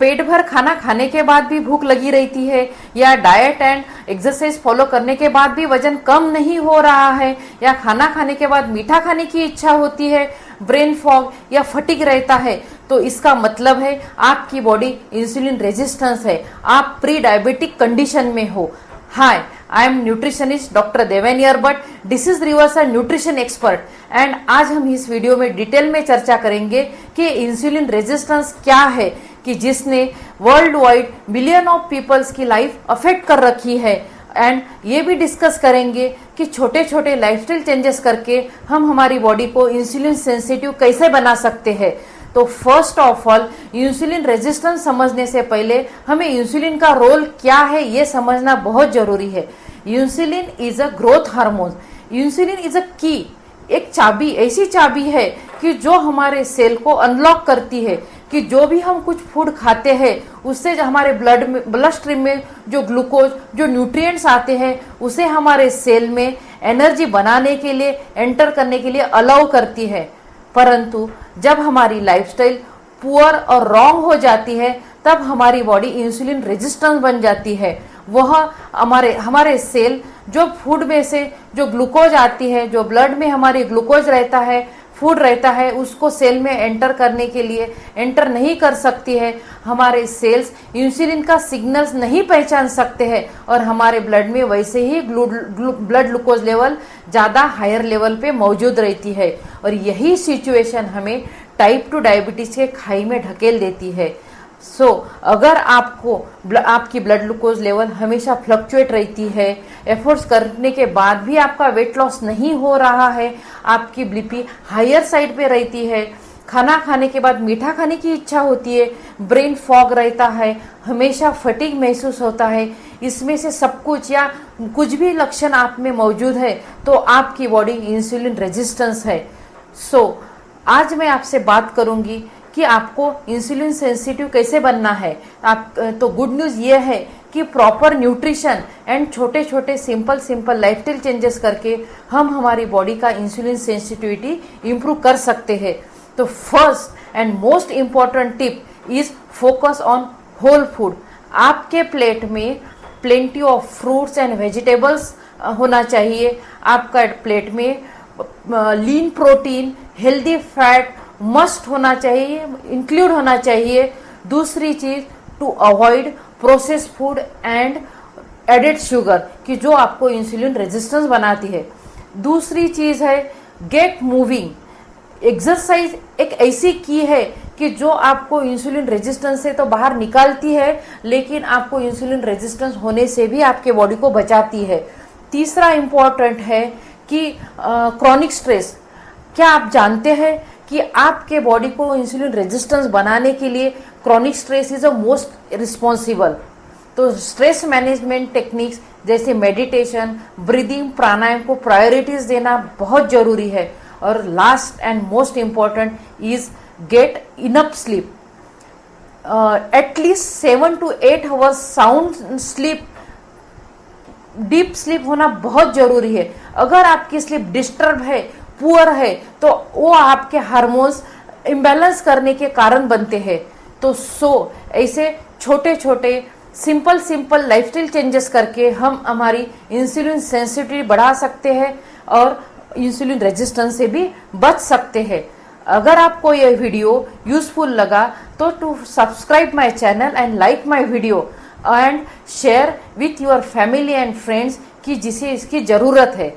पेट भर खाना खाने के बाद भी भूख लगी रहती है, या डाइट एंड एक्सरसाइज फॉलो करने के बाद भी वजन कम नहीं हो रहा है, या खाना खाने के बाद मीठा खाने की इच्छा होती है, ब्रेन फॉग या फटीग रहता है, तो इसका मतलब है आपकी बॉडी इंसुलिन रेजिस्टेंस है, आप प्री डायबिटिक कंडीशन में हो। Hi, I am nutritionist doctor देवेनियर Bhatt, disease reversal nutrition expert, and आज हम इस वीडियो में डिटेल में चर्चा करेंगे कि इंसुलिन रेजिस्टेंस क्या है, कि जिसने world wide million of peoples की लाइफ अफेक्ट कर रखी है। एंड ये भी डिस्कस करेंगे कि छोटे छोटे लाइफस्टाइल चेंजेस करके हम हमारी बॉडी को इंसुलिन सेंसिटिव कैसे बना सकते हैं। तो first of all, insulin resistance समझने से पहले हमें इंसुलिन का रोल क्या है ये समझना बहुत जरूरी है। Insulin is a growth hormone. Insulin is a की, एक चाबी, ऐसी चाबी है कि जो हमारे सेल को अनलॉक करती है कि जो भी हम कुछ फूड खाते हैं उससे जो हमारे ब्लड स्ट्रीम में जो ग्लूकोज, जो न्यूट्रिएंट्स आते हैं, उसे हमारे सेल में एनर्जी बनाने के लिए, एंटर करने के लिए अलाउ करती है। परंतु जब हमारी लाइफस्टाइल पुअर और रॉन्ग हो जाती है तब हमारी बॉडी इंसुलिन रेजिस्टेंस बन जाती है। वह हमारे सेल जो फूड में से जो ग्लूकोज आती है, जो ब्लड में हमारी ग्लूकोज रहता है, फूड रहता है, उसको सेल में एंटर करने के लिए एंटर नहीं कर सकती है। हमारे सेल्स इंसुलिन का सिग्नल्स नहीं पहचान सकते हैं और हमारे ब्लड में वैसे ही ब्लड ग्लूकोज लेवल ज़्यादा हायर लेवल पे मौजूद रहती है, और यही सिचुएशन हमें टाइप 2 डायबिटीज के खाई में ढकेल देती है। अगर आपकी ब्लड ग्लूकोज लेवल हमेशा फ्लक्चुएट रहती है, एफर्ट्स करने के बाद भी आपका वेट लॉस नहीं हो रहा है, आपकी बीपी हायर साइड पे रहती है, खाना खाने के बाद मीठा खाने की इच्छा होती है, ब्रेन फॉग रहता है, हमेशा फटीग महसूस होता है, इसमें से सब कुछ या कुछ भी लक्षण आप में मौजूद है तो आपकी बॉडी इंसुलिन रेजिस्टेंस है। आज मैं आपसे बात करूंगी कि आपको इंसुलिन सेंसिटिव कैसे बनना है। तो गुड न्यूज़ ये है कि प्रॉपर न्यूट्रिशन एंड छोटे छोटे सिंपल लाइफस्टाइल चेंजेस करके हम हमारी बॉडी का इंसुलिन सेंसिटिविटी इंप्रूव कर सकते हैं। तो first and most important tip is focus on whole food. आपके प्लेट में plenty of fruits and vegetables होना चाहिए। आपका प्लेट में lean protein, healthy fat must होना चाहिए, इंक्लूड होना चाहिए। दूसरी चीज, to avoid processed food and added sugar कि जो आपको इंसुलिन रेजिस्टेंस बनाती है। दूसरी चीज है गेट मूविंग। एक्सरसाइज एक ऐसी की है कि जो आपको इंसुलिन रेजिस्टेंस से तो बाहर निकालती है, लेकिन आपको इंसुलिन रेजिस्टेंस होने से भी आपके बॉडी को बचाती है। तीसरा इंपॉर्टेंट है कि क्रॉनिक स्ट्रेस। क्या आप जानते हैं कि आपके बॉडी को इंसुलिन रेजिस्टेंस बनाने के लिए chronic stress is a most responsible. तो स्ट्रेस मैनेजमेंट टेक्निक्स जैसे मेडिटेशन, ब्रीदिंग, प्राणायाम को प्रायोरिटीज देना बहुत जरूरी है। और last and most important is get enough sleep. At least 7 to 8 hours sound sleep, deep sleep होना बहुत जरूरी है। अगर आपकी स्लीप डिस्टर्ब है, पुअर है, तो वो आपके हार्मोन्स इम्बैलेंस करने के कारण बनते हैं। तो ऐसे छोटे छोटे सिंपल लाइफस्टाइल चेंजेस करके हम हमारी इंसुलिन सेंसिटिविटी बढ़ा सकते हैं और इंसुलिन रेजिस्टेंस से भी बच सकते हैं। अगर आपको यह वीडियो यूजफुल लगा तो to subscribe my channel and like my video and share with your family and friends कि जिसे इसकी जरूरत है।